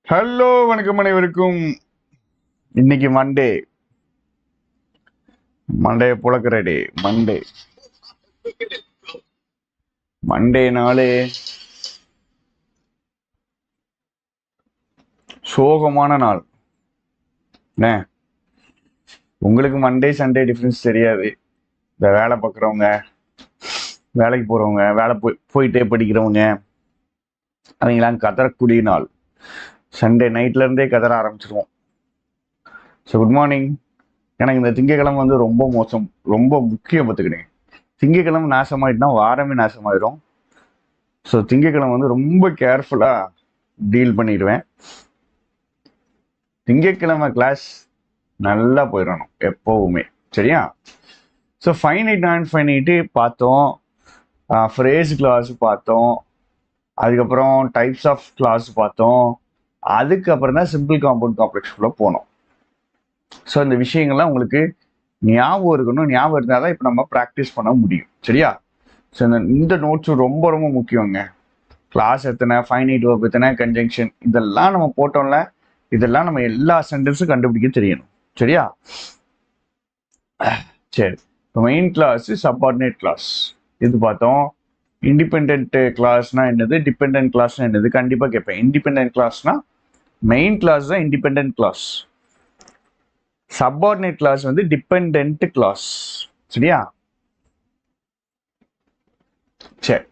Hello வணக்கம் அனைவருக்கும். இன்னைக்கு மண்டே. மண்டே புழக்கிற டே. மண்டே மண்டே நாளே சோகமான நாள். என்ன உங்களுக்கு மண்டே சண்டே டிஃப்ரென்ஸ் தெரியாது. இந்த வேலை பார்க்குறவங்க, வேலைக்கு போகிறவங்க, போயிட்டே படிக்கிறவங்க, அவங்களாம் கதறக்கூடிய நாள். சண்டே நைட்லேருந்தே கதற ஆரம்பிச்சிருவோம். So good morning. எனக்கு இந்த திங்கக்கிழமை வந்து ரொம்ப மோசம், ரொம்ப முக்கியம் பார்த்துக்கிட்டேன். திங்கக்கிழமை நாசமாயிட்டுனா வாரமே நாசமாயிடும். ஸோ திங்கக்கிழமை வந்து ரொம்ப கேர்ஃபுல்லாக டீல் பண்ணிடுவேன். திங்கக்கிழமை கிளாஸ் நல்லா போயிடணும் எப்போவுமே, சரியா? ஸோ ஃபைனைட் நான் ஃபைனைட்டு பார்த்தோம், ஃப்ரேஸ் கிளாஸ் பார்த்தோம், அதுக்கப்புறம் டைப்ஸ் ஆஃப் கிளாஸ் பார்த்தோம், அதுக்கப்புறம் தான் சிம்பிள் காம்பவுண்ட் காம்ப்ளெக்ஸ்குள்ளே போனோம். ஸோ இந்த விஷயங்கள்லாம் உங்களுக்கு ஞாபகம் இருக்கணும். ஞாபகம் இருந்தால் தான் இப்போ நம்ம ப்ராக்டிஸ் பண்ண முடியும், சரியா? ஸோ இந்த நோட்ஸும் ரொம்ப ரொம்ப முக்கியங்க. கிளாஸ் எத்தனை, ஃபைனைட் வேர்ப் எத்தனை, கன்ஜங்ஷன், இதெல்லாம் நம்ம போட்டோம்ல, இதெல்லாம் நம்ம எல்லா சென்டென்ஸும் கண்டுபிடிக்க தெரியணும், சரியா? சரி, இப்போ மெயின் கிளாஸ், சப்பார்டினேட் கிளாஸ் இது பார்த்தோம். இண்டிபெண்ட் கிளாஸ்னா என்னது, டிபெண்ட் கிளாஸ்னா என்னது கண்டிப்பாக கேட்பேன். இண்டிபெண்ட் கிளாஸ்னா மெயின் கிளாஸ் தான் இண்டிபெண்ட் கிளாஸ். சப்பார்டினேட் கிளாஸ் வந்து டிபெண்ட் கிளாஸ், சரியா? சரி,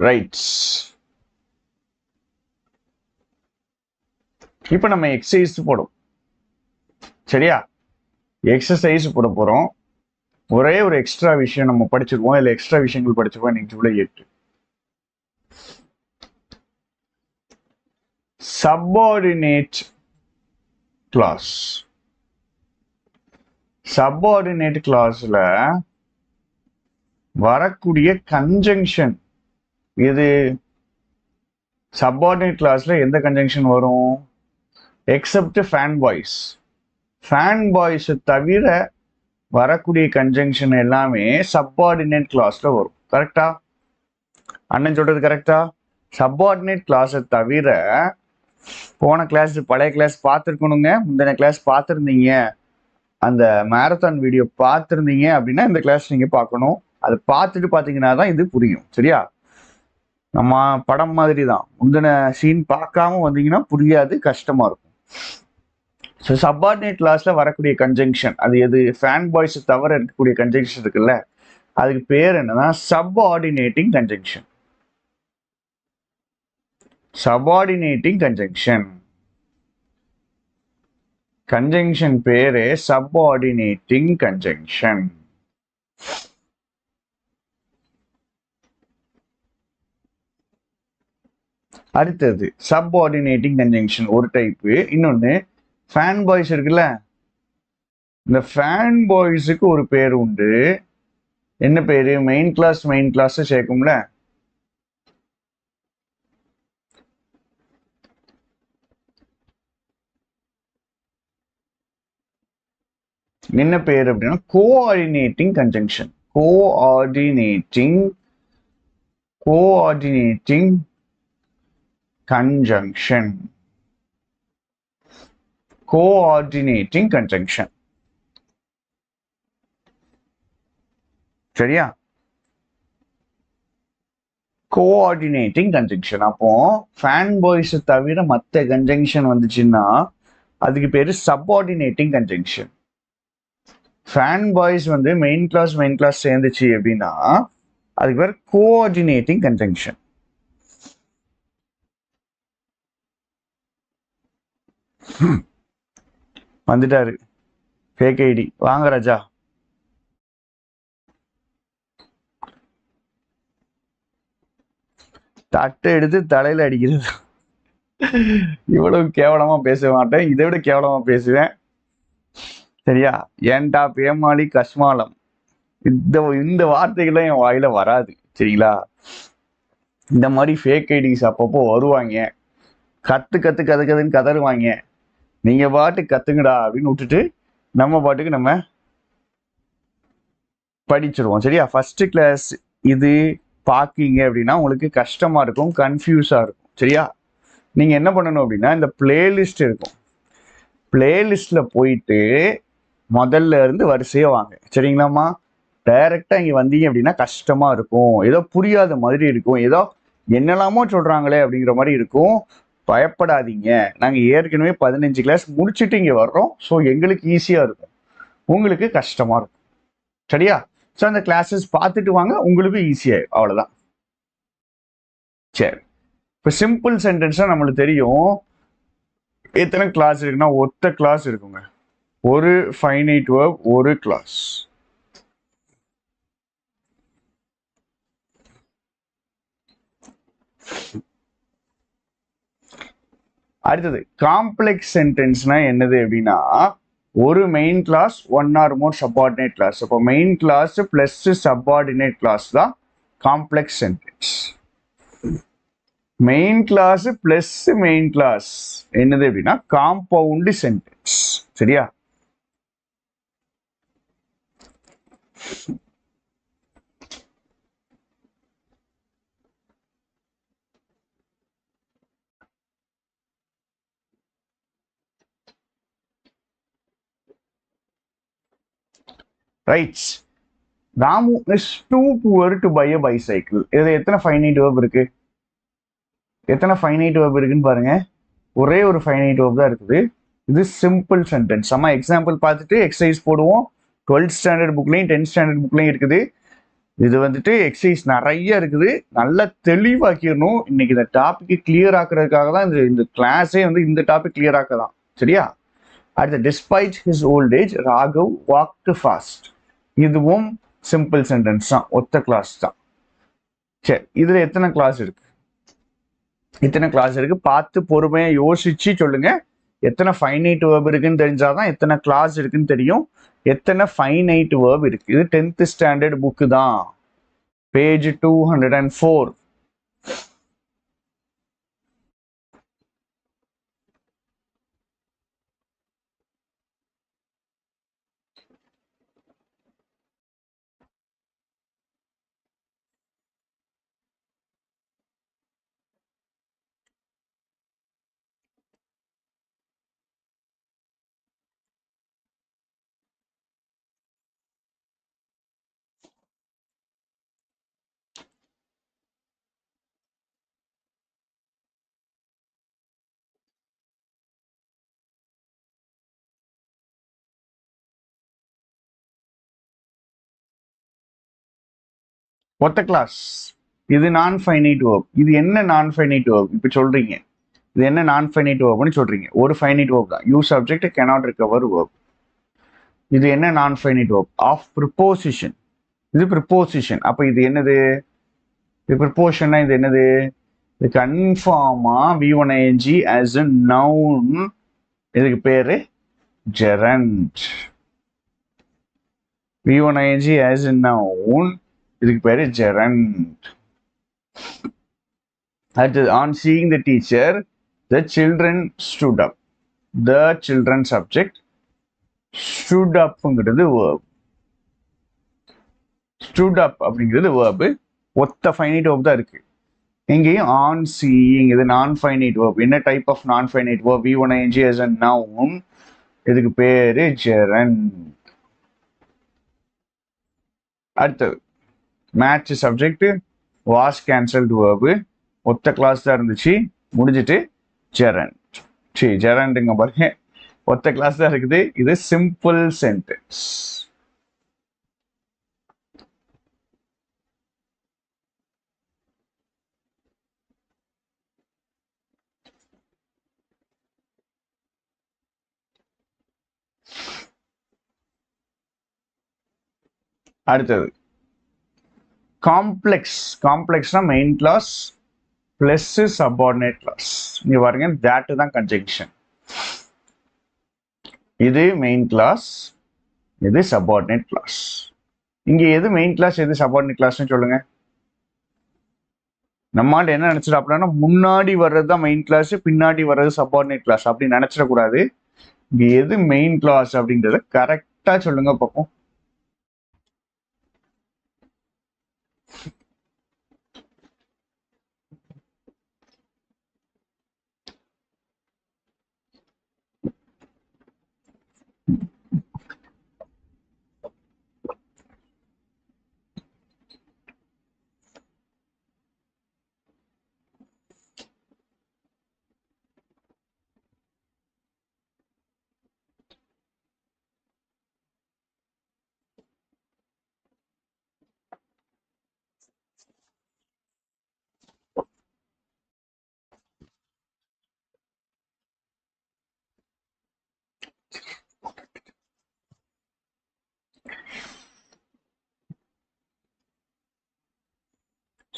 ரைட். இப்போ நம்ம எக்ஸசைஸ் போடும், சரியா? எக்ஸசைஸ் போட போறோம். ஒரே ஒரு எக்ஸ்ட்ரா விஷயம் நம்ம படிச்சிருவோம், இல்லை எக்ஸ்ட்ரா விஷயங்கள் படிச்சிருவோம். இன்னைக்கு ஜூலை 8. Subordinate class. சப்பார்டினேட் கிளாஸ்ல வரக்கூடிய கன்ஜங்ஷன் இது. சப்பார்டினேட் கிளாஸ்ல எந்த கன்ஜங்ஷன் வரும்? Accept fan boys. Fan boys தவிர வரக்கூடிய கன்ஜங்ஷன் எல்லாமே சப்பார்டினேட் கிளாஸ்ல வரும். கரெக்டா? அண்ணன் சொல்றது கரெக்டா? சப்பார்டினேட் கிளாஸை தவிர போன கிளாஸ், பழைய கிளாஸ் பார்த்துருக்கணுங்க, முந்தின கிளாஸ் பார்த்துருந்தீங்க, அந்த மேரத்தான் வீடியோ பார்த்துருந்தீங்க அப்படின்னா இந்த கிளாஸ் நீங்க பார்க்கணும். அதை பார்த்துட்டு பார்த்தீங்கன்னா தான் இது புரியும், சரியா? நம்ம படம் மாதிரி தான், முந்தின சீன் பார்க்காம வந்தீங்கன்னா புரியாது, கஷ்டமா இருக்கும். ஸோ சப்பார்டினேட் கிளாஸ்ல வரக்கூடிய கன்ஜங்ஷன் அது எது? ஃபேன் பாய்ஸ் தவிர இருக்கக்கூடிய கன்ஜங்ஷன் இருக்குல்ல, அதுக்கு பேர் என்னன்னா subordinating conjunction. Subordinating conjunction. Conjunction பேரு சப்பார்டினேட்டிங் கன்ஜங்ஷன். அடுத்தது சப்பார்டினேட்டிங் கன்ஜங்ஷன் ஒரு டைப்பு. இன்னொன்னு ஃபேன் பாய்ஸ் இருக்குல்ல, இந்த ஃபேன் பாய்ஸுக்கு ஒரு பேர் உண்டு. என்ன பேரு? மெயின் கிளாஸ் சேர்க்கும்ல, என்ன பேர் அப்படின்னா coordinating conjunction. Coordinating conjunction. Coordinating conjunction, சரியா? Coordinating conjunction. அப்போ ஃபேன் பாய்ஸ் தவிர மற்ற கன்ஜங்ஷன் வந்துச்சுன்னா அதுக்கு பேரு சப்பார்டினேட்டிங் கன்ஜங்ஷன். ஃபேன் பாய்ஸ் வந்து மெயின் கிளாஸ் சேர்ந்துச்சு அப்படின்னா அதுக்கு பேர் கோஆர்டினேட்டிங் கன்ஜங்ஷன். வந்துட்டாரு ஃபேக் ஐடி, வாங்க ராஜா. தட்டை எடுத்து தலையில அடிக்கிறது. இவ்வளவு கேவலமா பேச மாட்டேன், இதை விட கேவலமா பேசுவேன், சரியா? ஏன்டா பேமாளி கஸ்மாலம், இந்த வார்த்தைகள்லாம் என் வாயில வராது, சரிங்களா? இந்த மாதிரி ஃபேக் ஐடிஸ் அப்பப்போ வருவாங்க, கத்துன்னு கதறுவாங்க. நீங்க பாட்டுக்கு கத்துங்கடா அப்படின்னு விட்டுட்டு நம்ம பாட்டுக்கு நம்ம படிச்சிருவோம், சரியா? ஃபர்ஸ்ட் கிளாஸ் இது பார்க்கீங்க அப்படின்னா உங்களுக்கு கஷ்டமா இருக்கும், கன்ஃபியூஸா இருக்கும். சரியா? நீங்க என்ன பண்ணணும் அப்படின்னா இந்த பிளேலிஸ்ட் இருக்கும், பிளேலிஸ்ட்ல போயிட்டு முதல்ல இருந்து வரிசையா வாங்க. சரிங்களாம்மா? டைரக்டா இங்க வந்தீங்க அப்படின்னா கஷ்டமா இருக்கும், ஏதோ புரியாத மாதிரி இருக்கும், ஏதோ என்னெல்லாமோ சொல்றாங்களே அப்படிங்கிற மாதிரி இருக்கும். பயப்படாதீங்க, நாங்க ஏற்கனவே 15 கிளாஸ் முடிச்சுட்டு இங்க வர்றோம். ஸோ எங்களுக்கு ஈஸியா இருக்கும், உங்களுக்கு கஷ்டமா இருக்கும். சரியா? ஸோ அந்த கிளாஸஸ் பார்த்துட்டு வாங்க, உங்களுக்கு ஈஸியாயிடும். அவ்வளவுதான். சரி, இப்போ சிம்பிள் சென்டென்ஸ்னா நம்மளுக்கு தெரியும் எத்தனை கிளாஸ் இருக்குன்னா ஒத்த கிளாஸ் இருக்குங்க. ஒரு ஃபைனைட் வேர்ப், ஒரு கிளாஸ். அடுத்தது காம்ப்ளெக்ஸ் சென்டென்ஸ்னா என்னது அப்படின்னா ஒரு main clause, one or more subordinate clause. அப்போ main clause plus subordinate clause தான் complex sentence. Main clause plus main clause என்னது அப்படின்னா காம்பவுண்ட் சென்டென்ஸ். சரியா? Right. Ramu is too poor to buy a bicycle. இதுல எத்தனை ஃபைனைட் வேர்ப் இருக்கு? எத்தனை finite verb இருக்குன்னு பாருங்க. ஒரே ஒரு ஃபைனைட் வேர்ப் தான் இருக்குது. இது சிம்பிள் சென்டென்ஸ். நம்ம எக்ஸாம்பிள் பார்த்துட்டு எக்ஸசைஸ் போடுவோம். 12th ஸ்டாண்டர்ட் புக்லையும் 10th ஸ்டாண்டர்ட் புக்லையும் இருக்குது. இது வந்துட்டு எக்ஸசைஸ் நிறைய இருக்குது, நல்லா தெளிவாக்கிடணும். இன்னைக்கு இந்த டாபிக் கிளியர் ஆக்குறதுக்காக தான் இந்த கிளாஸே வந்து இந்த டாபிக் கிளியர் ஆக்க தான். சரியா? அடுத்த despite his old age Raghav walked fast. இதுவும் சிம்பிள் சென்டென்ஸ் தான், ஒத்த கிளாஸ் தான். சரி, இதுல எத்தனை கிளாஸ் இருக்கு? எத்தனை கிளாஸ் இருக்கு பார்த்து பொறுமையா யோசிச்சு சொல்லுங்க. எத்தனை ஃபைனைட் வேர்ப் இருக்குன்னு தெரிஞ்சாதான் எத்தனை கிளாஸ் இருக்குன்னு தெரியும். எத்தனை ஃபைனைட் வேர்ப் இருக்கு? இது 10th ஸ்டாண்டர்ட் புக்கு தான், பேஜ் 204. ஒத்த கிளாஸ். இது நான் ஃபைனைட் வேர்ப். இது என்ன நான் ஃபைனைட் வேர்ப் இப்ப சொல்றீங்க? இது என்ன நான் ஃபைனைட் வேர்ப்னு சொல்றீங்க? ஒரு ஃபைனைட் வேர்ப் தான். You subject cannot recover verb. இது என்ன நான் ஃபைனைட் வேர்ப்? Of preposition. இது ப்ரிப்போசிஷன். அப்ப இது என்னது? இது ப்ரிப்போசிஷன்னா இது என்னது? இது கன்ஃபார்மா V1ing as a noun. இதுக்கு பேரு gerund. V1ing as a noun, இதுக்கு பேரு gerund. அடுத்தது on seeing the teacher the children stood up. The children subject, stood upங்கிறது verb. stood up அப்படிங்கிறது verb. ஒத்த ஃபைனைட் verb தான் இருக்கு. இங்கேயும் on seeing இது நான் ஃபைனைட் verb. என்ன டைப் ஆஃப் நான் finite verb? V1ing as a noun, இதுக்கு பேரு gerund. அடுத்தது match subject, was cancelled verb. ஒத்த கிளாஸ் தான் இருந்துச்சு, முடிஞ்சிட்டு gerund. சரி, gerundங்க பாருங்க, ஒத்த கிளாஸ் தான் இருக்குது. இது சிம்பிள் சென்டென்ஸ். அடுத்தது காம்ப்ளெக்ஸ். காம்ப்ளெக்ஸ்னா main clause plus subordinate clause. இங்க பாருங்க, that தான் கன்ஜங்ஷன். இது மெயின் கிளாஸ், இது சப்பார்டினேட் கிளாஸ். இங்க எது மெயின் கிளாஸ் எது சப்பார்டினேட் கிளாஸ்னு சொல்லுங்க. நம்மால் என்ன நினைச்சிடாப்லன்னா முன்னாடி வர்றது தான் மெயின் கிளாஸ், பின்னாடி வர்றது சப்பார்டினேட் கிளாஸ் அப்படி நினைச்சிடக்கூடாது. இங்க எது மெயின் கிளாஸ் அப்படின்றத கரெக்டா சொல்லுங்க பார்ப்போம்.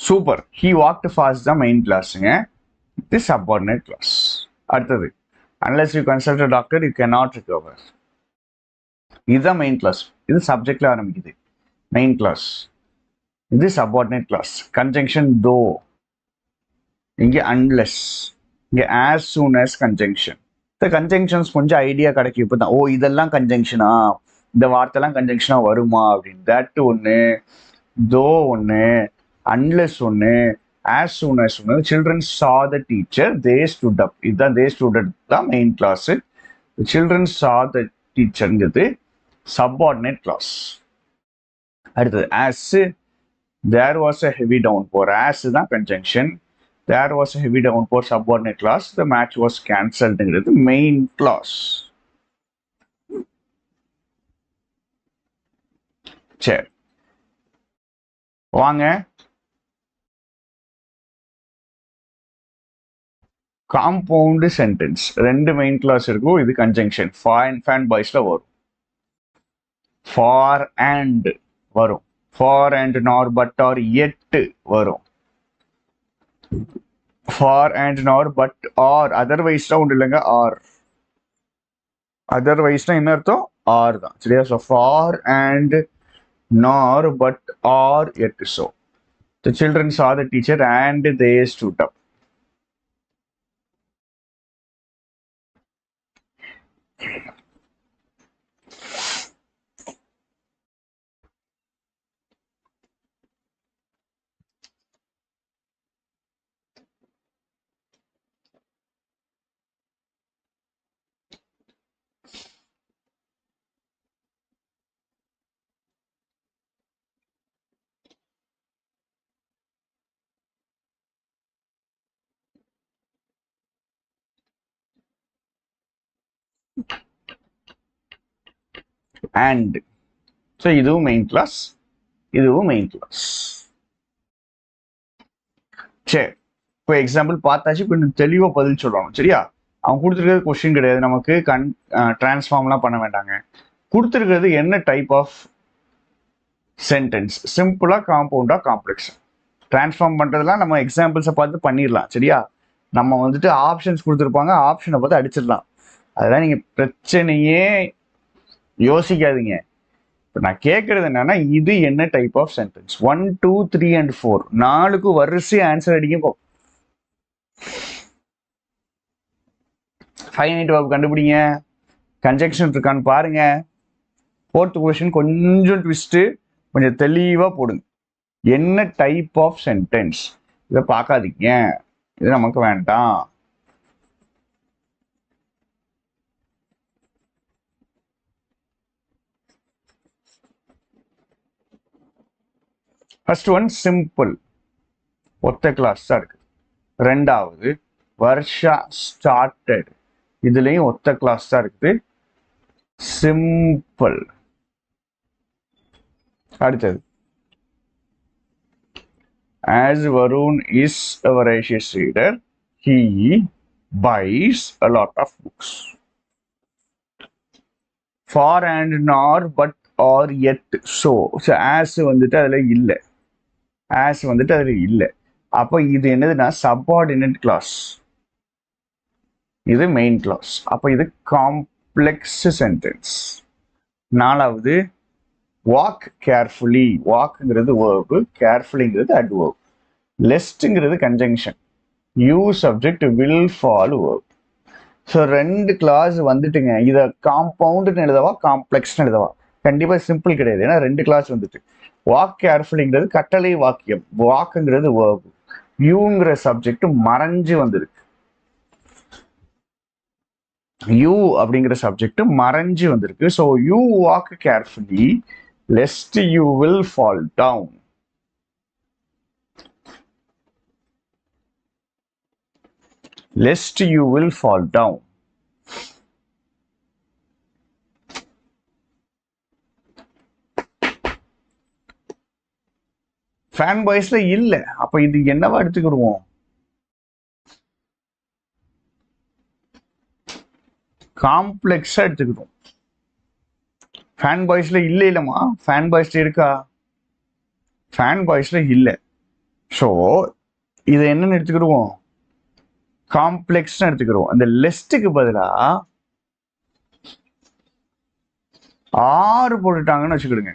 சூப்பர். ஹி வாக்ட் ஃபாஸ்ட் தான் மெயின் கிளாஸுங்க. இது சப்பார்டினேட் கிளாஸ். அடுத்தது, unless you consult a doctor you can not recover. இதுதான் மெயின் கிளாஸ். இது சப்ஜெக்ட்ல ஆரம்பிக்குது. Main clause. இது சப்பார்டினேட் கிளாஸ். கன்ஜங்ஷன் தோ, இங்கே அன்லெஸ், இங்கே ஆஸ் சூன் as கன்ஜங்ஷன். இந்த கன்ஜங்ஷன்ஸ் கொஞ்சம் ஐடியா கிடைக்கும் இப்போ தான். ஓ இதெல்லாம் கன்ஜங்ஷனா, இந்த வார்த்தைலாம் கன்ஜங்ஷனா வருமா அப்படின்னு. தட் ஒன்று, தோ ஒன்று, அன்லெஸ் ஒன்று, ஆஸ் சூன் as ஒன்று. Children saw the teacher, they stood up. இதுதான் they stood up தான் main clause. Children saw the teacherங்கிறது சப்பார்டினேட் கிளாஸ். அடுத்தது as, there was a heavy downpour. as தான் conjunction. There was a heavy downpour subordinate clause. The match was cancelled. Main clause. சரி வாங்க, compound sentence. ரெண்டு main clause இருக்கும். இது conjunction. Fan பாய்ஸ்ல வரும். ஃபார் அண்ட் வரும். For and nor but or yet வரும். For and nor but or அதர்வைஸ்லாம் ஒன்று இல்லைங்க. ஆர் அதர்வைஸ்னா என்ன அர்த்தம்? ஆர் தான். சரியா? So for and nor but or yet. So the children saw the teacher and they stood up. And. So இதுவும் மெயின் கிளாஸ், இதுவும் மெயின் கிளாஸ். சரி, இப்போ எக்ஸாம்பிள் பார்த்தாச்சு. கொஞ்சம் தெளிவாக பதில் சொல்லணும். சரியா? அவன் கொடுத்துருக்கிறது கொஸ்டின் கிடையாது நமக்கு. டிரான்ஸ்ஃபார்ம்லாம் பண்ண வேண்டாங்க. கொடுத்துருக்கிறது என்ன டைப் ஆஃப் சென்டென்ஸ், சிம்பிளா, காம்பவுண்டா, காம்ப்ளெக்ஸ். டிரான்ஸ்ஃபார்ம் பண்றதுலாம் நம்ம எக்ஸாம்பிள்ஸை பார்த்து பண்ணிடலாம். சரியா? நம்ம வந்துட்டு ஆப்ஷன்ஸ் கொடுத்துருப்பாங்க, ஆப்ஷனை பார்த்து அடிச்சிடலாம். அதெல்லாம் நீங்க பிரச்சனையே யோசிக்காதீங்க. இப்போ நான் கேட்கறது என்னன்னா, இது என்ன டைப் ஆஃப் சென்டென்ஸ்? 1, 2, 3 and 4 4க்கு வரிசை ஆன்சர் அடிக்கும். ஃபைனைட் வெர்ப் கண்டுபிடிங்க. கன்ஜங்ஷன் இருக்கான்னு பாருங்க. ஃபோர்த் கொஸ்டின் கொஞ்சம் ட்விஸ்ட், கொஞ்சம் தெளிவா போடுங்க. என்ன டைப் ஆஃப் சென்டென்ஸ்? இதை பார்க்காதீங்க, இது நமக்கு வேண்டாம். ஃபர்ஸ்ட் ஒன் சிம்பிள், ஒத்த கிளாஸ் தான் இருக்கு. ரெண்டாவது வர்ஷா ஸ்டார்டட், இதுலயும் ஒத்த கிளாஸ் தான் இருக்குது, சிம்பிள். அடுத்தது as Varun is a voracious reader, he buys a lot of books. For and nor but or yet so. So as வந்துட்டு அதுல இல்லை, as வந்துட்டு அதுல இல்லை. அப்போ இது என்னதுன்னா சப்பார்டினேட் கிளாஸ், இது மெயின் கிளாஸ். அப்போ இது காம்ப்ளெக்ஸ் சென்டென்ஸ். நாலாவது வாக் கேர்ஃபுல்லி, வாக்குங்கிறது வேர்பு, கேர்ஃபுல்லிங்கிறது அட்வர்ப், லெஸ்ட்ங்கிறது conjunction, you subject, will fall verb. So ரெண்டு கிளாஸ் வந்துட்டுங்க. இதை காம்பவுண்டுன்னு எழுதவா காம்ப்ளெக்ஸ்னு எழுதவா? கண்டிப்பாக சிம்பிள் கிடையாது, ஏன்னா ரெண்டு கிளாஸ் வந்துட்டு. வாக் கேர்ஃபுல்லிங்கிறது கட்டளை வாக்கியம், வாக்குங்கிறது வேர்பு, யூங்கிற சப்ஜெக்ட் மறைஞ்சு வந்துருக்கு. யூ அப்படிங்கிற சப்ஜெக்ட் மறைஞ்சு வந்திருக்கு. So you walk carefully lest you will fall down. Lest you will fall down. Fan பாய்ஸ்ல இல்ல. அப்ப இது என்னவா எடுத்துக்கிடுவோம்? காம்ப்ளெக்ஸா எடுத்துக்கிடுவோம். ஃபேன் பாய்ஸ்ல இல்ல இல்லம்மா, ஃபேன் பாய்ஸ்ல இருக்கா? ஃபேன் பாய்ஸ்ல இல்ல. ஸோ இதை என்னன்னு எடுத்துக்கிடுவோம், காம்ப்ளெக்ஸ் எடுத்துக்கிடுவோம். அந்த லெஸ்ட்டுக்கு பதிலா 6 போட்டுட்டாங்கன்னு வச்சுக்கிடுங்க.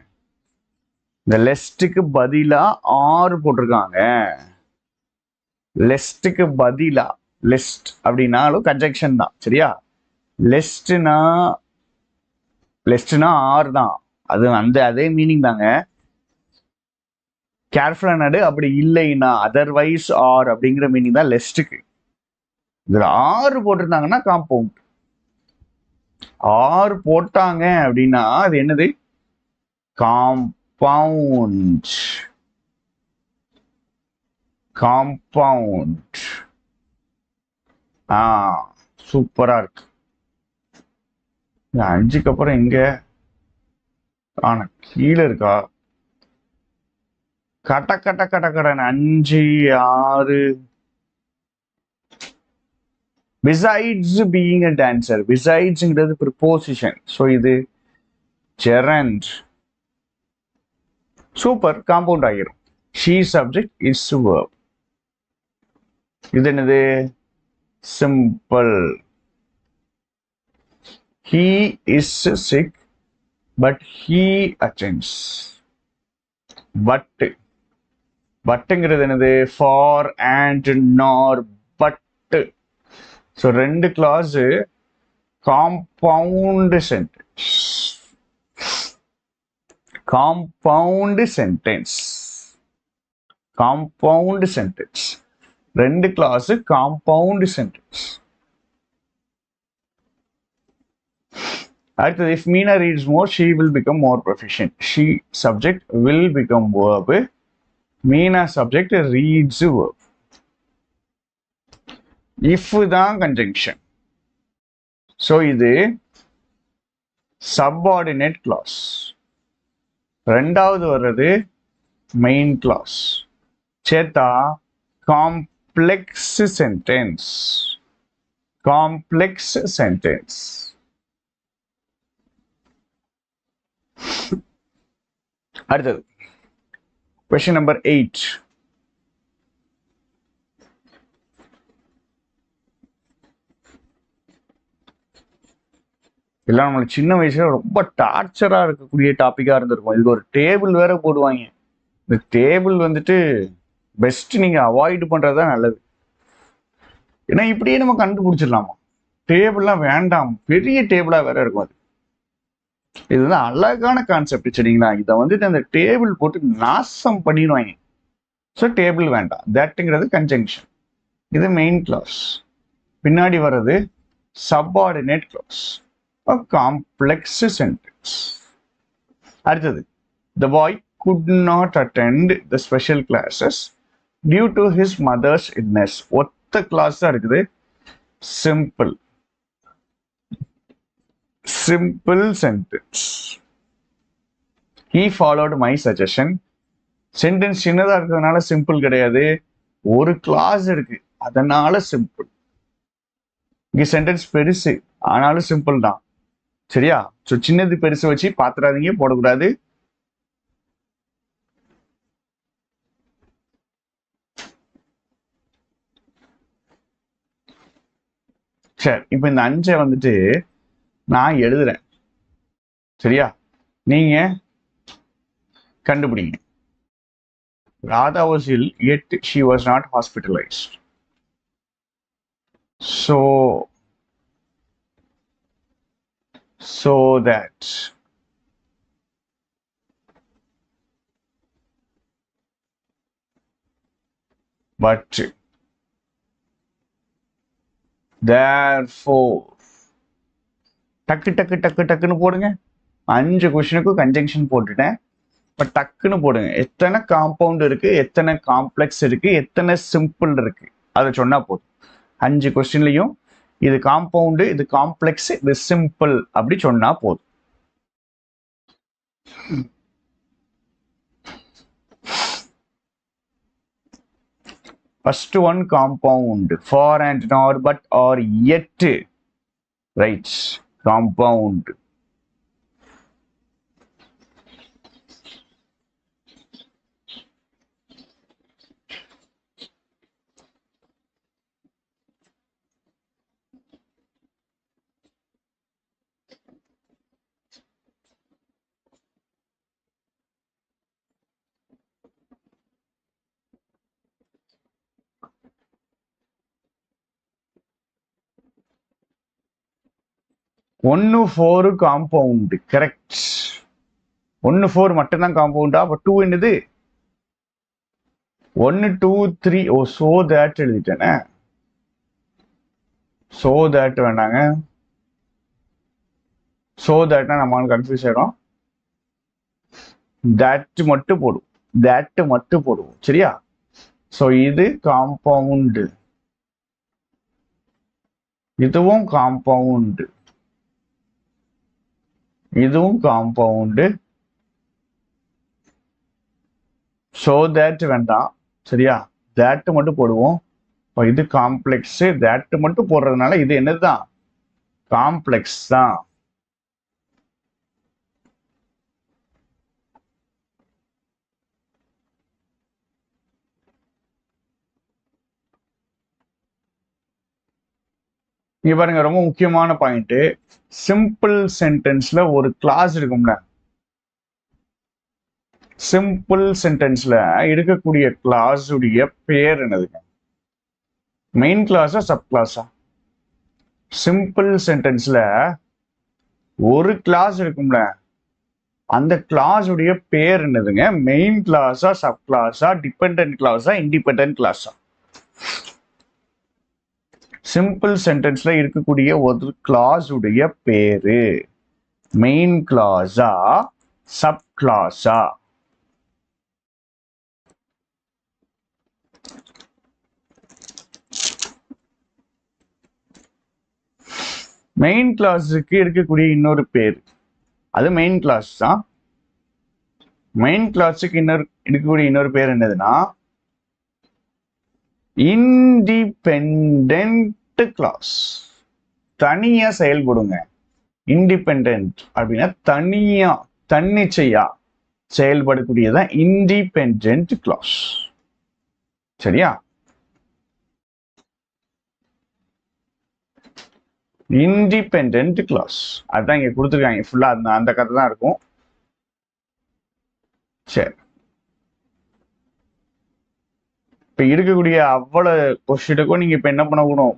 இந்த லெஸ்ட்டுக்கு பதிலா 6 போட்டிருக்காங்க. லெஸ்ட்டுக்கு பதிலா, லெஸ்ட் அப்படின்னாலும் கன்ஜெக்ஷன் தான் சரியா. லெஸ்ட்னா 6 தான், அது அதே மீனிங் தாங்க. கேர்ஃபுல்லா நடு, அப்படி இல்லைன்னா அதர்வைஸ் ஆர் அப்படிங்கிற மீனிங் தான் லெஸ்ட்டுக்கு. இதுல 6 போட்டிருந்தாங்கன்னா காம்பவுண்ட். 6 போட்டாங்க அப்படின்னா அது என்னது, காம்பவுண்ட். காம்பவுண்ட். சூப்பரா இருக்கு. 5க்கு அப்புறம் எங்க கீழே இருக்கா, கட்ட கட்ட கட்ட கடன் 5 6. besides being a dancer, besides preposition, so இது gerund. சூப்பர், காம்பவுண்ட் ஆகிரும். she subject is verb. இது என்னது, simple. he is sick but he attends. பட்ங்கிறது என்னது, for and nor but. So 2 clause compound sentence. Compound sentence. Compound sentence. 2 clause compound sentence. அடுத்தது, if Meena reads more, she will become more proficient. She subject will become verb. Meena subject reads verb. if தான் conjunction. So இது subordinate clause. ரெண்டாவது வர்றது main clause. சேத்தா complex sentence. Complex sentence. அடுத்தது question number 8. எல்லாம் நம்மளுக்கு சின்ன வயசுல ரொம்ப டார்ச்சரா இருக்கக்கூடிய டாபிக்கா இருந்திருக்கும். இதுக்கு ஒரு டேபிள் வேற போடுவாங்க. இந்த டேபிள் பெஸ்ட் நீங்க அவாய்ட் பண்றதுதான் நல்லது. ஏன்னா இப்படியே நம்ம கண்டுபிடிச்சிடலாமா, டேபிள்லாம் வேண்டாம், பெரிய டேபிளா வேற இருக்கும். அது இதுதான் அழகான கான்செப்ட் சரிங்களா. இதை அந்த டேபிள் போட்டு நாசம் பண்ணிடுவாங்க. ஸோ டேபிள் வேண்டாம். தட்ங்கிறது கன்ஜங்ஷன். இது மெயின் கிளாஸ். பின்னாடி வர்றது சப்பார்டினேட் கிளாஸ், காம்ப்ளெக்ஸ் சென்டென்ஸ். அடுத்தது, the boy could not attend the special classes due to his mother's illness. ஒத்த கிளாஸ் தான் இருக்குது. Simple. Simple sentence. he followed my suggestion. Sentence சின்னதா இருக்கிறதுனால சிம்பிள் கிடையாது, ஒரு கிளாஸ் இருக்கு அதனால சிம்பிள். இங்க சென்டென்ஸ் பெருசு ஆனாலும் சிம்பிள் தான் சரியா. ஸோ சின்னது பெருசு வச்சு பாத்துறாதீங்க, போடக்கூடாது. சரி, இப்ப இந்த 5 நான் எழுதுறேன் சரியா, நீங்க கண்டுபிடிங்க. Radha was ill, yet she was not hospitalized. So that but therefore டக்கு டக்கு டக்கு டக்குன்னு போடுங்க. 5 கொஸ்டினுக்கும் கன்ஜங்ஷன் போட்டுட்டேன். இப்போ டக்குன்னு போடுங்க. எத்தனை காம்பவுண்ட் இருக்கு, எத்தனை காம்ப்ளெக்ஸ் இருக்கு, எத்தனை சிம்பிள் இருக்கு, அதை சொன்னா போதும். 5 கொஸ்டின்லையும் இது காம்பவுண்டு, இது காம்ப்ளெக்ஸ், இது சிம்பிள் அப்படி சொன்னா போதும். First one, compound. For and nor, but, or, yet. Right. Compound. 1 4 compound. Correct. 1 4 மட்டும்தான் காம்பவுண்டா? அப்ப 2 என்னது? 1 2 3. ஓ, சோ தட் எழுதிட்டேனே. சோ தட் வேண்டாங்க. சோ தட்னா நம்ம கன்ஃபியூஸ் ஆயிடும். தட் மட்டும் போடும். தட் மட்டும் போடுவோம். சரியா? சோ இது காம்பவுண்ட், இதுவும் காம்பவுண்ட், இதுவும் காம்பவுண்ட். சோ தட் வேண்டாம். சரியா? தட் மட்டும் போடுவோம். இது காம்ப்ளெக்ஸ். தட் மட்டும் போடுறதுனால இது என்னதுதான்? காம்ப்ளெக்ஸ் தான். இங்க பாருங்க, ரொம்ப முக்கியமான பாயிண்ட். சிம்பிள் சென்டென்ஸ்ல ஒரு கிளாஸ் இருக்கும்ல, சிம்பிள் சென்டென்ஸ்ல இருக்கக்கூடிய கிளாஸ் உடைய பேர் என்னதுங்க? மெயின் கிளாஸா சப் கிளாஸா? சிம்பிள் சென்டென்ஸ்ல ஒரு கிளாஸ் இருக்கும்ல, அந்த கிளாஸ் உடைய பேர் என்னதுங்க? மெயின் கிளாஸா சப் கிளாஸா டிபெண்டன்ட் கிளாஸா இண்டிபெண்டன்ட் கிளாஸா? சிம்பிள் சென்டென்ஸ்ல இருக்கக்கூடிய ஒரு கிளாஸ் உடைய பேரு மெயின் கிளாஸா சப் கிளாஸா? மெயின் கிளாஸுக்கு இருக்கக்கூடிய இன்னொரு பேர், அது மெயின் கிளாஸ் தான். மெயின் கிளாஸுக்கு இருக்கக்கூடிய இன்னொரு பேர் என்னதுன்னா இண்டிபெண்டன்ட் கிளாஸ். தனியா செயல்படுங்க. இண்டிபெண்டன்ட் அப்படின்னா தனியா, தன்னிச்சையா செயல்படக்கூடியதான் இண்டிபெண்டன்ட் கிளாஸ். சரியா? இண்டிபெண்டன்ட் கிளாஸ் அதுதான் இங்க கொடுத்துருக்காங்க. ஃபுல்லா அந்த கதை தான் இருக்கும். சரி, இப்ப இருக்கக்கூடிய அவ்வளவு கொஸ்டினுக்கும் நீங்க இப்ப என்ன பண்ணணும்?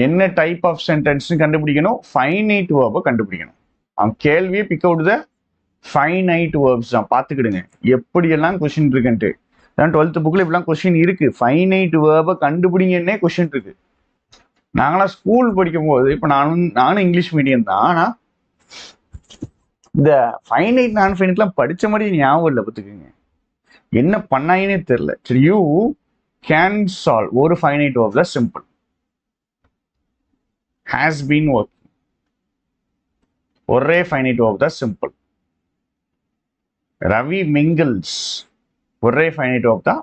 என்ன டைப் ஆஃப் சென்டென்ஸ் கண்டுபிடிக்கணும்? ஃபைனைட் வேர்பை கண்டுபிடிக்கணும். அவன் கேள்வியே big out the finite verbs தான். பாத்துக்கிடுங்க எப்படியெல்லாம் கொஸ்டின் இருக்குன்ட்டு. 12th புக்ல இப்பெல்லாம் கொஸ்டின் இருக்கு. ஃபைனைட் வேர்பை கண்டுபிடிங்கன்னே கொஸ்டின் இருக்கு. நாங்களாம் ஸ்கூல் படிக்கும் போது, இப்ப நானும் இங்கிலீஷ் மீடியம் தான், ஆனா இந்த ஃபைனைட் நான் ஃபைனைட்லாம் படிச்ச மாதிரி ஞாபகம் இல்லை. பார்த்துக்குங்க என்ன பண்ணாங்கன்னே தெரியல. சரி, யூ கேன் சால்வ் ஒரு ஃபைனைட் வேர்ப் தான் சிம்பிள். ஹேஸ் பீன் ஒர்க் ஒரே ஃபைனைட் வேர்ப் தான் சிம்பிள். ரவி மிங்கிள்ஸ் ஒரே ஃபைனைட் வேர்ப் தான்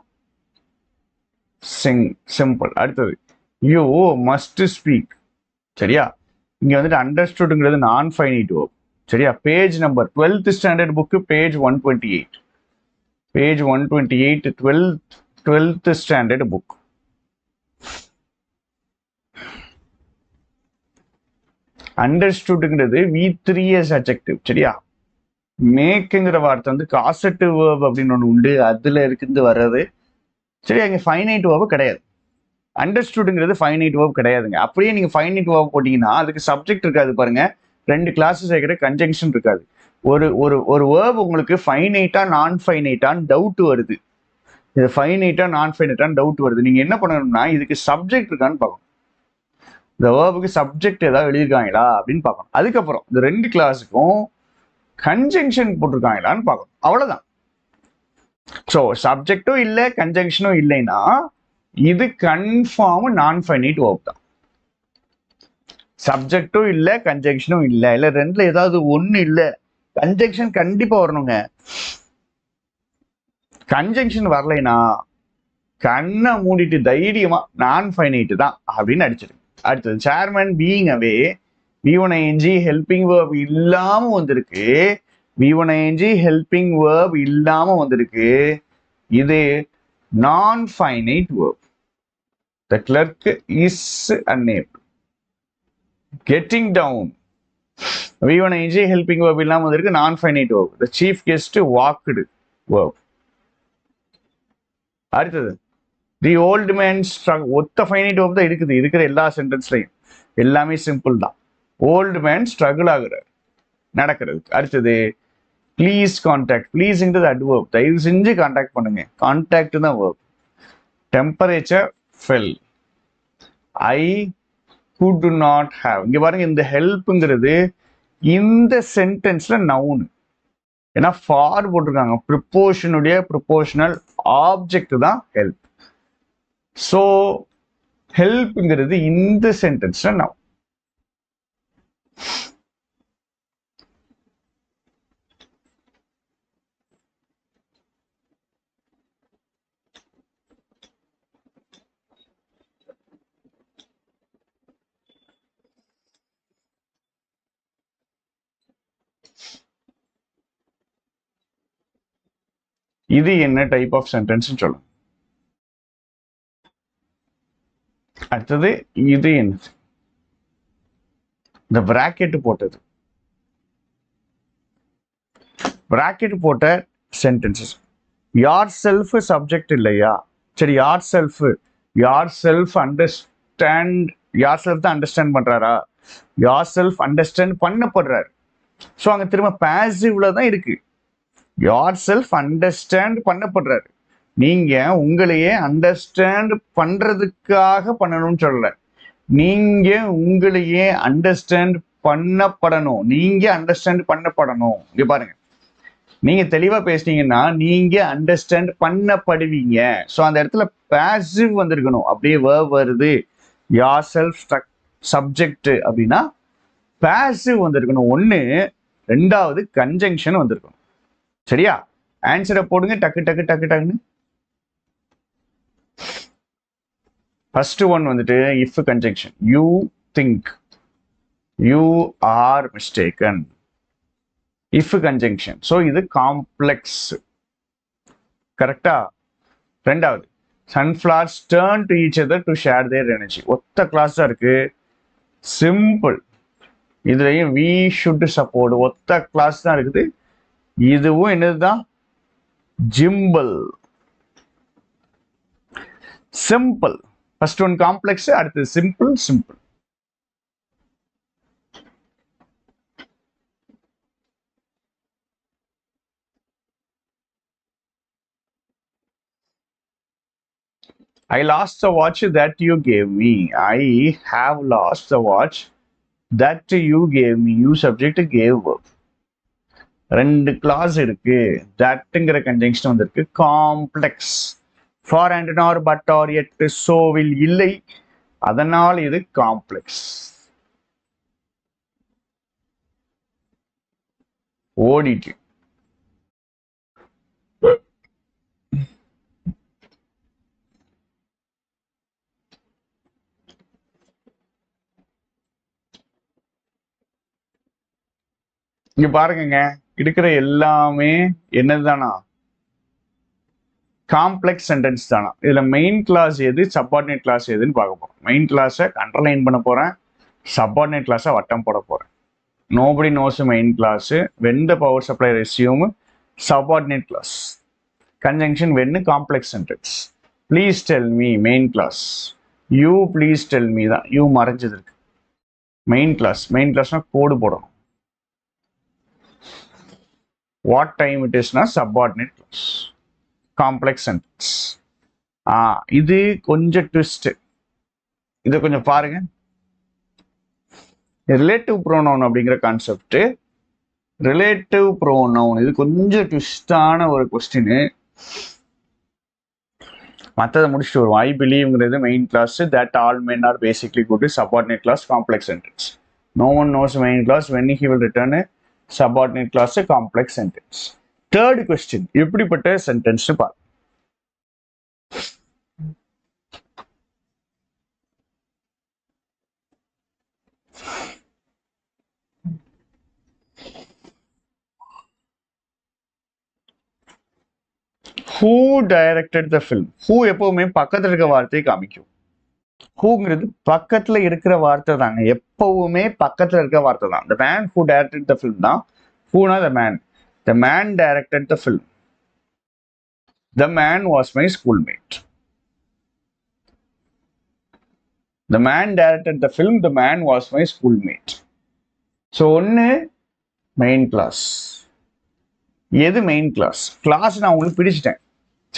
சிம்பிள். அடுத்தது யூ மஸ்ட் ஸ்பீக். சரியா? இங்க வந்துட்டு அண்டர்ஸ்டுட்ங்கிறது நான் ஃபைனைட் வேர்ப். சரியா? Page number 12th standard book, page 128. Page 128 12th standard book. அண்டர்ஸ்டுட்ங்கிறது V3S அட்ஜெக்டிவ். சரியா? மேக்குங்கிற வார்த்தை வந்து காசட்டிவ் வேர்ப் அப்படின்னு ஒன்று உண்டு, அதுல இருந்து வர்றது. சரி, அங்க ஃபைனைட் வேர்ப் கிடையாது. அண்டர்ஸ்டுட்ங்கிறது ஃபைனைட் வேர்ப் கிடையாதுங்க. அப்படியே நீங்க ஃபைனைட் வேர்ப் போட்டீங்கன்னா அதுக்கு சப்ஜெக்ட் இருக்காது. பாருங்க, 2 கிளாஸஸ் சேர்க்கிற கன்ஜங்ஷன் இருக்காது. ஒரு வேர்ப் உங்களுக்கு ஃபைனைட்டா நான் ஃபைனைட்டான்னு டவுட் வருது. இது ஃபைனைட்டா நான் ஃபைனைட்டான்னு டவுட் வருது. நீங்க என்ன பண்ணணும்னா இதுக்கு சப்ஜெக்ட் இருக்கான்னு பார்க்கணும். இந்த வேர்புக்கு சப்ஜெக்ட் ஏதாவது எழுதியிருக்காங்களா அப்படின்னு பார்க்கணும். அதுக்கப்புறம் இந்த 2 கிளாஸுக்கும் கன்ஜங்ஷன் போட்டிருக்காங்களான்னு பார்க்கணும். அவ்வளவுதான். ஸோ சப்ஜெக்டும் இல்லை கன்ஜங்ஷனும் இல்லைன்னா இது கன்ஃபார்ம் நான் ஃபைனைட் வேர்ப் தான். சப்ஜெக்டும் இல்லை கன்ஜங்ஷனும் இல்லை, இல்லை ரெண்டுல ஏதாவது ஒண்ணு இல்லை. கன்ஜங்ஷன் கண்டிப்பா வரணுங்க. கன்ஜங்ஷன் வரலைன்னா கண்ணை மூடிட்டு தைரியமா நான் ஃபைனைட் தான் அப்படின்னு அடிச்சிருக்கு. அடுத்தது சேர்மன் பீயிங் அவே, V1ing ஹெல்பிங் வேர்ப் இல்லாம வந்திருக்கு. V1ing ஹெல்பிங் வேர்ப் இல்லாம வந்திருக்கு. இது நான் finite verb. The clerk is unable. Getting down, V1ing helping verb இல்லாம வந்திருக்கு, நான் finite verb. The chief guest walked verb. அடுத்தது தி ஓல்டு மேன் ஸ்ட்ரகிள், ஒத்த ஃபைனைட் வேர்ப் தான் இருக்குது இருக்கிற எல்லா சென்டென்ஸ்லையும், எல்லாமே சிம்பிள் தான். ஓல்டு மேன் ஸ்ட்ரகிள் ஆகுறாரு நடக்கிறது. அடுத்தது ப்ளீஸ் கான்டாக்ட், ப்ளீஸ்ங்கிறது அட்வர்ப், தயவு செஞ்சு கான்டாக்ட் பண்ணுங்க, கான்டாக்ட் தான் verb. Temperature fell, I could not have. இங்க பாருங்க, இந்த ஹெல்ப்ங்கிறது இந்த சென்டென்ஸ்ல நவுன், ஏன்னா ஃபார் போட்டிருக்காங்க, ப்ரிப்போஷனுடைய ப்ரிப்போஷனல் ஆப்ஜெக்ட் தான் ஹெல்ப். ஸோ ஹெல்ப்ங்கிறது இந்த சென்டென்ஸ்ல நவுன். இது என்ன டைப் ஆஃப் சென்டென்ஸ் சொல்லுங்க. அடுத்தது இது என்னது, இந்த பிராக்கெட் போட்டது, பிராக்கெட் போட்ட சென்டென்சஸ். யார் செல்ஃப் சப்ஜெக்ட் இல்லையா, சரி யார் செல்ஃப், யார் செல்ஃப் அண்டர்ஸ்டாண்ட், யார் செல்ஃப் தான் அண்டர்ஸ்டாண்ட் பண்றாரா, யார் செல்ஃப் அண்டர்ஸ்டாண்ட் பண்ணப்படுறாரு. ஸோ அங்க திரும்ப பாசிவ்ல தான் இருக்கு, யார் செல்ஃப் அண்டர்ஸ்டாண்ட் பண்ணப்படுறாரு. நீங்க உங்களையே அண்டர்ஸ்டாண்ட் பண்றதுக்காக பண்ணணும்னு சொல்லல, நீங்க உங்களையே அண்டர்ஸ்டாண்ட் பண்ணப்படணும், நீங்க அண்டர்ஸ்டாண்ட் பண்ணப்படணும். இங்க பாருங்க, நீங்க தெளிவா பேசுனீங்கன்னா நீங்க அண்டர்ஸ்டாண்ட் பண்ணப்படுவீங்க. ஸோ அந்த இடத்துல பாசிவ் வந்திருக்கணும், அப்படியே வேர்ப் வருது, யார் செல்ஃப் சப்ஜெக்ட் அப்படின்னா பாசிவ் வந்திருக்கணும் ஒண்ணு, ரெண்டாவது கன்ஜங்ஷன் வந்திருக்கணும். சரியா, ஆன்சரை போடுங்க டக்கு டக்கு டக்கு டக்குன்னு. ஃபர்ஸ்ட் ஒன் வந்துட்டு if conjunction, you think, you are mistaken, if conjunction. So இது காம்ப்ளெக்ஸ், கரெக்டா. ரெண்டாவது sunflowers turn to each other to share their energy, ஒத்த கிளாஸ் தான் இருக்கு, சிம்பிள். இதுலயும் வி ஷுட் சப்போர்ட், ஒத்த கிளாஸ் தான் இருக்குது. இதுவும் என்னதுதான், simple, simple. First one complex, அடுத்தது simple. Simple I lost the watch that you gave me. I have lost the watch that you gave me. You subject gave verb. ரெண்டு clause இருக்கு, தட்ங்கிற conjunction வந்திருக்கு, complex. For and or but or yet சோவில் இல்லை, அதனால் இது complex. ஓடிட்டு இங்க பாருங்க, இருக்கிற எல்லாமே என்னதுதானா, காம்ப்ளெக்ஸ் சென்டென்ஸ் தானா. இதுல மெயின் கிளாஸ் எது, சப்பார்டினேட் கிளாஸ் எதுன்னு பார்க்க போறோம். மெயின் கிளாஸை அண்டர்லைன் பண்ண போறேன், சப்பார்டினேட் கிளாஸை வட்டம் போட போறேன். Nobody knows the main class when the power supply assume subordinate class. Conjunction when complex sentence. Please tell me, main class. You please tell me தான், you மறைஞ்சது இருக்கு. மெயின் கிளாஸ், மெயின் கிளாஸ்னா கோடு போடணும். What time it is னா subordinate class. Complex sentence. இது கொஞ்சம் twist, இது கொஞ்சம் பாருங்க. Relative pronoun அப்படிங்கிற கான்செப்ட், ரிலேட்டிவ் ப்ரோனவுன் இது கொஞ்சம் ட்விஸ்டான ஒரு கொஸ்டின். மற்றதை முடிச்சுட்டு வருவோம். ஐ பிலீவ்ங்கிறது main clause, that all men are basically good, subordinate clause, complex sentence. No one knows main clause when he will return subordinate clause, complex sentence. Third question எப்படிப்பட்ட sentence பாருங்க. Who directed the film? Who எப்பவுமே பக்கத்துல இருக்க வார்த்தையை காமிக்கும். ஹூங்கிறது பக்கத்துல இருக்கிற வார்த்தை தாங்க, எப்பவுமே பக்கத்துல இருக்க வார்த்தை தான். The man who directed the film தான். Whoனா the man. The man directed the film. The man was my schoolmate. The man directed the film. The man was my schoolmate. So ஒன்று மெயின் கிளாஸ். எது main class? Class நான் உங்களுக்கு பிடிச்சிட்டேன்,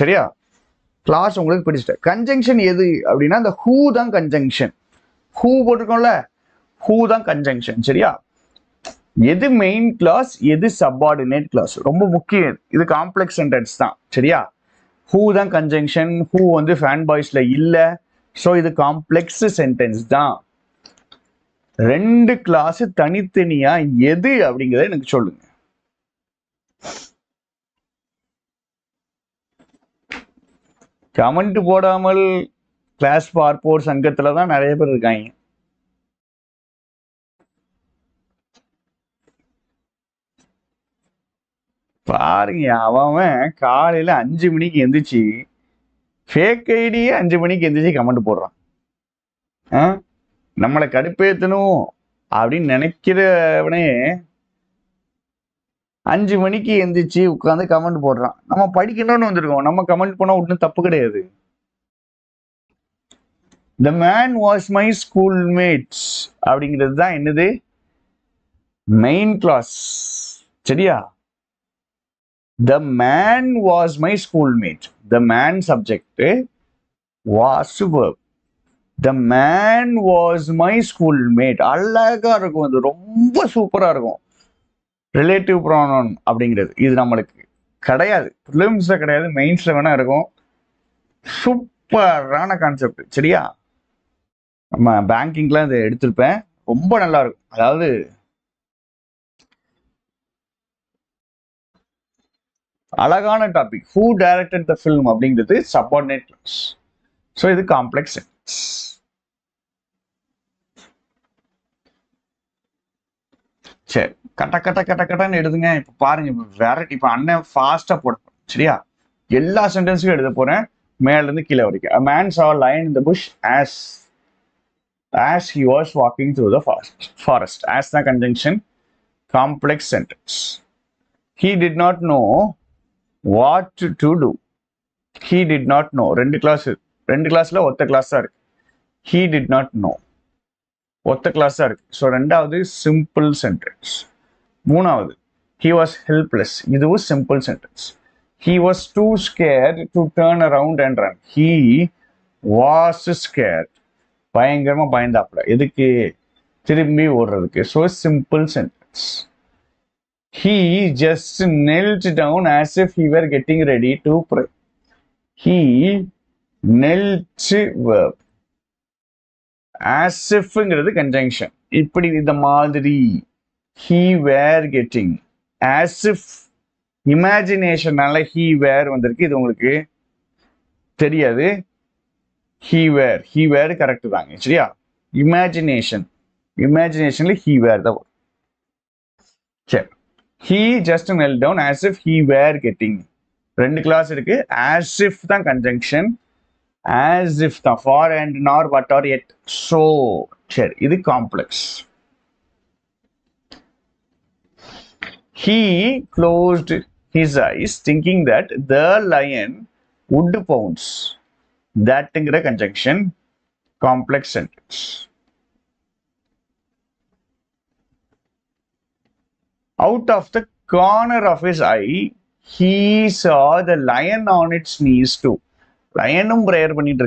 சரியா? Class உங்களுக்கு பிடிச்சிட்டேன். Conjunction எது அப்படின்னா அந்த ஹூ தான் கன்ஜங்ஷன். ஹூ போட்டிருக்கோம்ல, ஹூ தான் கன்ஜங்ஷன், சரியா? எது மெயின் கிளாஸ், எது சப்பார்டினேட் கிளாஸ், ரொம்ப முக்கியம். இது காம்ப்ளெக்ஸ் சென்டென்ஸ் தான், சரியா? ஹூ தான் கன்ஜங்ஷன், ஹூ வந்து ஃபேன் பாய்ஸ்ல இல்லை. ஸோ இது காம்ப்ளெக்ஸ் சென்டென்ஸ் தான். ரெண்டு கிளாஸ் தனித்தனியா எது அப்படிங்கிறத எனக்கு சொல்லுங்க. கமெண்ட் போடாமல் கிளாஸ் பார்ப்போர் சங்கத்துல தான் நிறைய பேர் இருக்காங்க. பாருங்க, அவன் காலையில 5 மணிக்கு எந்திரிச்சு ஃபேக் ஐடியே 5 மணிக்கு எந்திரிச்சு கமெண்ட் போடுறான். நம்மளை கடுப்பேற்றணும் அப்படின்னு நினைக்கிறவனே 5 மணிக்கு எந்திரிச்சு உட்காந்து கமெண்ட் போடுறான். நம்ம படிக்கணும்னு வந்திருக்கோம், நம்ம கமெண்ட் பண்ணா ஒன்றும் தப்பு கிடையாது. The man was my schoolmate அப்படிங்கிறது தான் என்னது? மெயின் கிளாஸ், சரியா? The man was my schoolmate. The man subject was verb. The man was my schoolmate. அழகா இருக்கும், அது ரொம்ப சூப்பரா இருக்கும். ரிலேட்டிவ் ப்ரோனவுன் அப்படிங்கிறது இது நம்மளுக்கு கிடையாது, ப்ரிலிம்ஸ்ல கிடையாது, மெயின்ஸ்ல வேணா இருக்கும். சூப்பரான கான்செப்ட், சரியா? நம்ம பேங்கிங்லாம் இதை எடுத்திருப்பேன், ரொம்ப நல்லா இருக்கும். அதாவது அழகான topic. Who directed the film அப்படிங்கிறது சப்பார்டினேட் கிளாஸ். ஸோ இது காம்ப்ளெக்ஸ் சென்டென்ஸ். சரி, கட்டன்னு எழுதுங்க. இப்போ பாருங்க, இப்போ அண்ணன் ஃபாஸ்டா போட போறேன், சரியா? எல்லா சென்டென்ஸுக்கும் எழுத போறேன், மேல இருந்து கீழே வரைக்கும். A man saw a lion in the bush as he was walking through the forest. As the conjunction, complex sentence. He did not know what to do. He did not know. ரெண்டு கிளாஸ்ல ஒத்த class தான் இருக்கு. He did not know, ஒத்த class தான் இருக்கு. So ரெண்டாவது simple sentence. மூணாவது he was helpless, இதுவும் simple sentence. He was too scared to turn around and run. He was scared, பயங்கரமா பயந்தாப்புல, எதுக்கு? திரும்பி ஓடுறதுக்கு. So simple sentence. He just knelt down as if he were getting ready to pray. He knelt verb. As ifங்கிறது conjunction. இப்படி இந்த மாதிரி. He were getting. As if இமேஜினேஷனால he were வந்திருக்கு, இது உங்களுக்கு தெரியாது. he were கரெக்ட் தாங்க, சரியா? இமேஜினேஷன்ல he were தான். சரி, he just knelt down as if he were getting. ரெண்டு கிளாஸ் இருக்கு. as if தான் கன்ஜங்ஷன், as if தான் for and nor but or yet. so சரி, இது complex. he closed his eyes thinking that the lion would pounce. thatங்கிற conjunction, complex sentence. Out of the corner of his eye, he saw the lion on its knees too. லயனும் prayer பண்ணிட்டு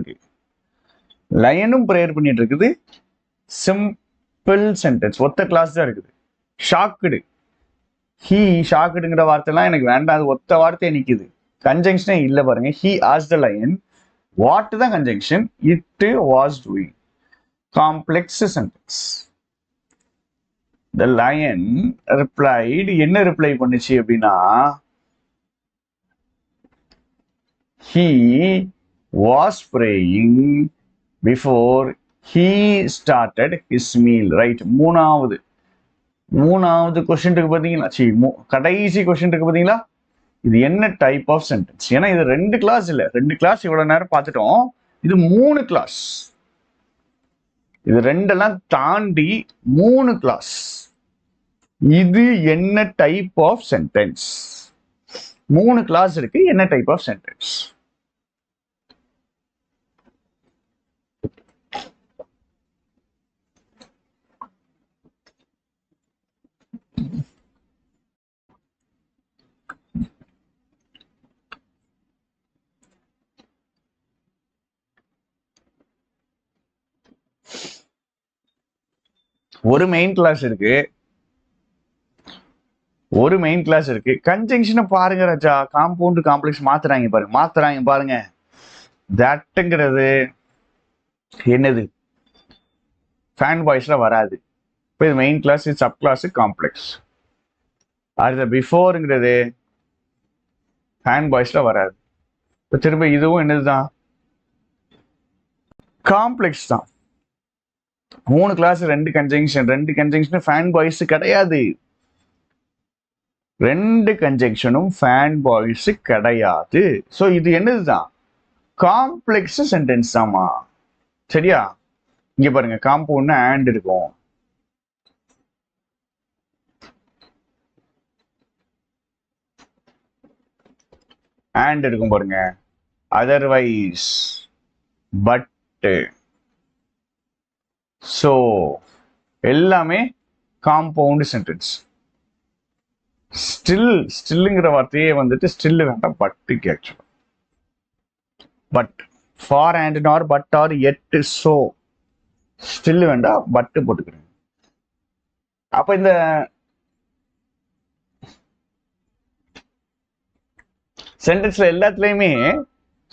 இருக்குது. Simple sentence, ஒத்த class தான் இருக்குது. Shocked, ஷாக்குடுங்கிற வார்த்தைலாம் எனக்கு வேண்டாம், அது ஒத்த வார்த்தை நிற்குது, கன்ஜங்ஷனே இல்லை பாருங்க. he asked the lion, what தான் conjunction, it was doing. Complex sentence. The lion replied, என்ன ரிப்ளை பண்ணுச்சு அப்படின்னா, he was praying before he started his meal. Right, மூணாவது கொஸ்டின் இருக்கு பாத்தீங்களா? கடைசி கொஸ்டின் இருக்கு பாத்தீங்களா? இது என்ன டைப் ஆஃப் சென்டென்ஸ்? ஏன்னா இது ரெண்டு கிளாஸ் இல்ல, ரெண்டு கிளாஸ் இவ்வளவு நேரம் பார்த்துட்டோம். இது 3 கிளாஸ். இது ரெண்டெல்லாம் தாண்டி 3 கிளாஸ். இது என்ன டைப் ஆஃப் சென்டென்ஸ்? 3 கிளாஸ் இருக்கு. என்ன டைப் ஆஃப் சென்டென்ஸ்? ஒரு மெயின் கிளாஸ் இருக்கு, கன்ஜங்ஷனை பாருங்க ராஜா. காம்பவுண்ட் காம்ப்ளெக்ஸ் மாத்துறாங்க பாருங்க. தட்டுங்கிறது என்னது? ஃபேன் பாய்ஸ்ல வராது. இப்போ இது மெயின் கிளாஸ், இது சப் கிளாஸ், காம்ப்ளெக்ஸ். அடுத்த பிஃபோருங்கிறது ஃபேன் பாய்ஸ்ல வராது. இப்போ திரும்ப இதுவும் என்னதுதான்? காம்ப்ளெக்ஸ் தான். 3 கிளாஸ் 2 கன்ஜங்ஷன் ஃபேன் பாய்ஸ் கிடையாது. 2 கன்ஜங்ஷனும் ஃபேன் பாய்ஸ் கிடையாது. ஸோ இது என்னதுதான்? காம்ப்ளெக்ஸ் சென்டென்ஸ் தாமா. சரியா? இங்க பாருங்க, காம்பவுண்ட் அண்ட் இருக்கும். அண்ட் இருக்கும் பாருங்க. அதர்வைஸ், பட், ஸோ எல்லாமே காம்பவுண்ட் சென்டென்ஸ். ஸ்டில்லுங்கிற வார்த்தையே வந்துட்டு ஸ்டில் வேண்டாம், பட்டுக்கு ஆக்சுவலா. But for and nor but or yet, so still வேண்டாம், பட்டு போட்டுக்கிறேன். அப்ப இந்த சென்டென்ஸ்ல எல்லாத்துலயுமே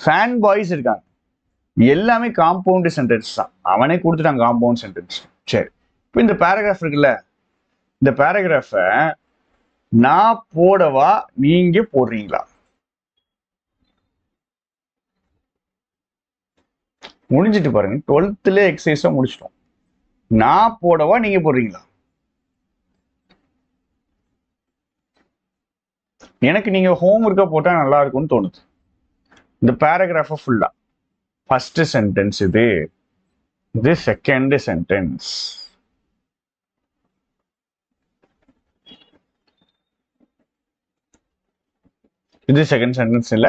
ஃபேன் பாய்ஸ் இருக்காங்க. எல்லாமே காம்பவுண்ட் சென்டென்ஸ் தான். அவனே கொடுத்துட்டான் காம்பவுண்ட் சென்டென்ஸ். சரி, இப்போ இந்த பேராகிராஃப் இருக்குல்ல, இந்த பேராகிராஃப நான் போடவா நீங்க போடுறீங்களா? முடிஞ்சிட்டு பாருங்க, 12th எக்ஸசைஸா முடிச்சிட்டோம். நான் போடவா நீங்க போடுறீங்களா? எனக்கு நீங்க ஹோம் ஒர்க்கா போட்டா நல்லா இருக்கும்னு தோணுது. இந்த பேராகிராஃப ஃபுல்லா ஃபர்ஸ்ட் சென்டென்ஸ் இது செகண்ட் சென்டென்ஸ், இது செகண்ட் சென்டென்ஸ் இல்ல,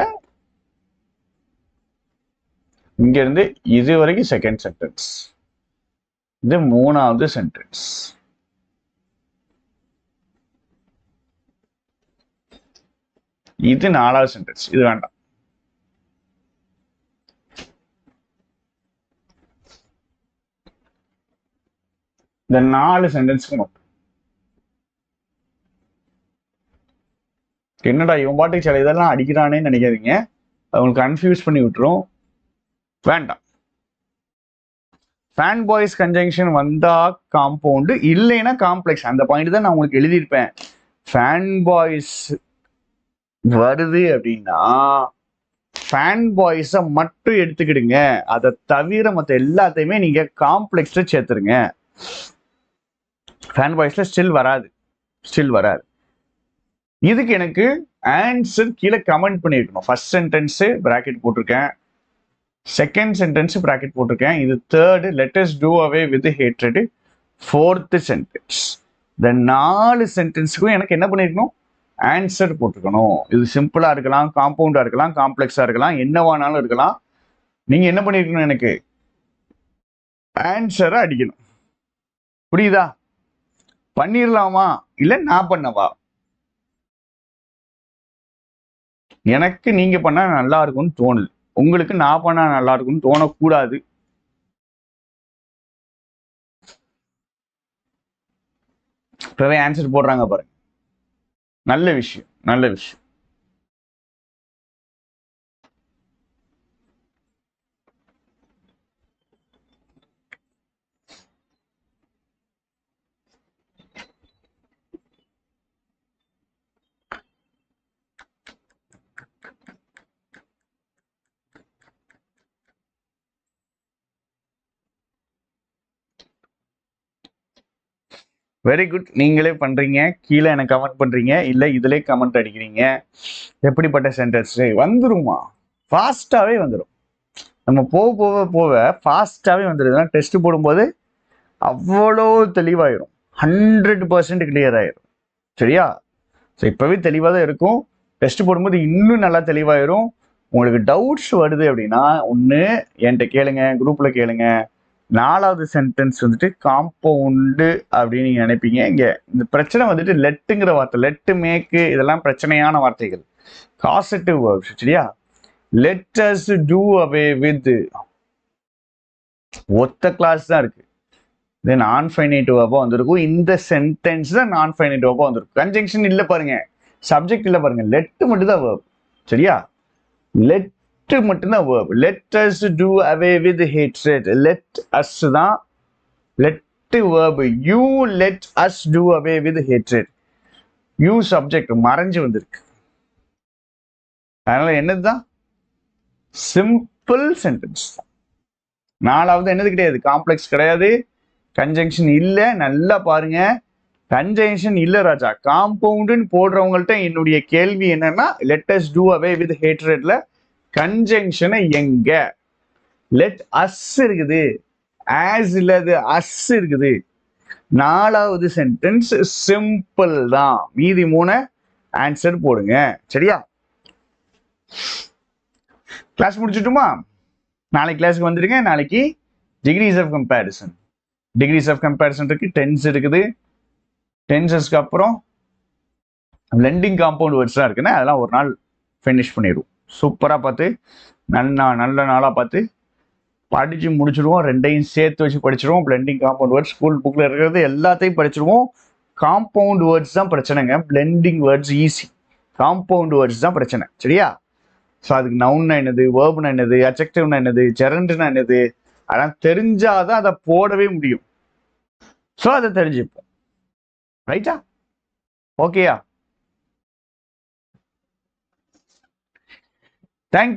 இங்க இருந்து இது வரைக்கும் செகண்ட் சென்டென்ஸ், இது 3வது சென்டென்ஸ். இது 4வது சென்டென்ஸ். இது வேண்டாம். இந்த 4 சென்டென்ஸ்க்கு மட்டும். என்னடா இவன் பாட்டுக்கு சில இதெல்லாம் அடிக்கிறானேன்னு நினைக்காதீங்க, அவங்களுக்கு கன்ஃபியூஸ் பண்ணி விட்டுரும். வேண்டாம். ஃபேன் பாய்ஸ் கன்ஜங்ஷன் வந்தா காம்பவுண்ட், இல்லைன்னா காம்ப்ளெக்ஸ். அந்த பாயிண்ட் தான் நான் உங்களுக்கு எழுதியிருப்பேன். ஃபேன் பாய்ஸ் வருது அப்படின்னா ஃபேன் பாய்ஸை மட்டும் எடுத்துக்கிடுங்க, அதை தவிர மற்ற எல்லாத்தையுமே நீங்க காம்ப்ளெக்ஸ்ல சேர்த்துருங்க. ஃபேன் பாய்ஸ்ல ஸ்டில் வராது. இதுக்கு எனக்கு ஆன்சர் கீழே கமெண்ட் பண்ணிருக்கணும். ஃபர்ஸ்ட் சென்டென்ஸ் பிராக்கெட் போட்டிருக்கேன், செகண்ட் சென்டென்ஸ் பிராக்கெட் போட்டிருக்கேன், இது third let us do away with hatred, fourth sentence. இந்த 4 சென்டென்ஸுக்கும் எனக்கு என்ன பண்ணிருக்கணும்? ஆன்சர் போட்டுக்கணும். இது சிம்பிளா இருக்கலாம், காம்பவுண்டா இருக்கலாம், காம்ப்ளெக்ஸா இருக்கலாம், என்னவானாலும் இருக்கலாம். நீங்க என்ன பண்ணிருக்கணும்? எனக்கு ஆன்சரை அடிக்கணும். புரியுதா? பண்ணிடலாமா இல்ல நான் பண்ணவா? எனக்கு நீங்க பண்ணா நல்லா இருக்கும்னு தோணுது, உங்களுக்கு நான் பண்ணா நல்லா இருக்கும்னு தோணக்கூடாது. இப்பவே ஆன்சர் போடுறாங்க பாருங்க. நல்ல விஷயம். Very good. நீங்களே பண்றீங்க, கீழே எனக்கு கமெண்ட் பண்றீங்க, இல்ல இதுல கமெண்ட் அடிக்கிறீங்க. எப்படிப்பட்ட சென்டென்ஸ் வந்துருமா? ஃபாஸ்டாவே வந்துடும். நம்ம போக ஃபாஸ்டாவே வந்துடும். டெஸ்ட் போடும்போது அவ்வளோ தெளிவாயிரும், 100% கிளியர் ஆயிரும். சரியா? ஸோ இப்பவே தெளிவாக தான் இருக்கும். டெஸ்ட் போடும்போது இன்னும் நல்லா தெளிவாயிரும். உங்களுக்கு டவுட்ஸ் வருது அப்படின்னா ஒன்று என்கிட்ட கேளுங்க, குரூப்ல கேளுங்க. 4வது சென்டென்ஸ் வந்துட்டு காம்பவுண்டு அப்படின்னு நீங்க நினைப்பீங்க. இங்க இந்த பிரச்சனை வந்துட்டு லெட்டுங்கிற வார்த்தை, லெட்டு மேக்கு, இதெல்லாம் பிரச்சனையான வார்த்தைகள், காசட்டிவ் வேர்ப்ஸ். சரியா? Let us do away with ஒத்த கிளாஸ் தான் இருக்கு. இது நான் ஃபைனைட் வேர்பா வந்திருக்கும். இந்த சென்டென்ஸ் தான் நான் ஃபைனைட் வேர்பா வந்திருக்கும். கன்ஜங்ஷன் இல்ல பாருங்க, சப்ஜெக்ட் இல்ல பாருங்க, லெட் மட்டும் தான் வேர்ப். சரியா? லெட் மட்டும்தான் verb. Let us do away with hatred. Let us தான் let verb. You let us do away with hatred. You subject மறைஞ்சு வந்திருக்கு. அதனால என்னதுதான் சிம்பிள் சென்டென்ஸ். நாலாவது என்னது கிடையாது, காம்ப்ளெக்ஸ் கிடையாது, கன்ஜங்ஷன் இல்ல. நல்லா பாருங்க, கன்ஜங்ஷன் இல்ல ராஜா. காம்பவுண்டுன்னு போடுறவங்கள்ட்ட என்னுடைய கேள்வி என்னன்னா, let us do away with ஹேட்ரட்ல கன்ஜங்ஷனை எங்க? லெட் அஸ் இருக்குது, ஆஸ் இல்லது அஸ் இருக்குது. நாலாவது சென்டென்ஸ் சிம்பிள் தான். மீதி 3 ஆன்சர் போடுங்க. சரியா? கிளாஸ் முடிச்சுட்டுமா? நாளைக்கு கிளாஸ்க்கு வந்துருங்க. நாளைக்கு degrees of comparison. Degrees of comparison இருக்கு, டென்ஸ் இருக்குது. டென்சஸ்க்கு அப்புறம் பிளெண்டிங் காம்பவுண்ட் வேர்ட்ஸ்லாம் இருக்குன்னா அதெல்லாம் ஒரு நாள் ஃபினிஷ் பண்ணிடுவோம். சூப்பராக பார்த்து நல்ல நாளாக பார்த்து படிச்சு முடிச்சிடுவோம். ரெண்டையும் சேர்த்து வச்சு படிச்சிடுவோம். பிளெண்டிங் காம்பவுண்ட் வேர்ட்ஸ் ஸ்கூல் புக்கில் இருக்கிறது எல்லாத்தையும் படிச்சிடுவோம். காம்பவுண்ட் வேர்ட்ஸ் தான் பிரச்சனைங்க. Blending words easy, compound words தான் பிரச்சனை. சரியா? ஸோ அதுக்கு நவுன்னா என்னது, வேர்ப்னா என்னது, அட்ஜெக்டிவ்னா என்னது, ஜெரண்ட்னா என்னது, அதெல்லாம் தெரிஞ்சாதான் அதை போடவே முடியும். ஸோ அதை தெரிஞ்சுப்போம். ரைட்டா? ஓகேயா? தேங்க்யூ.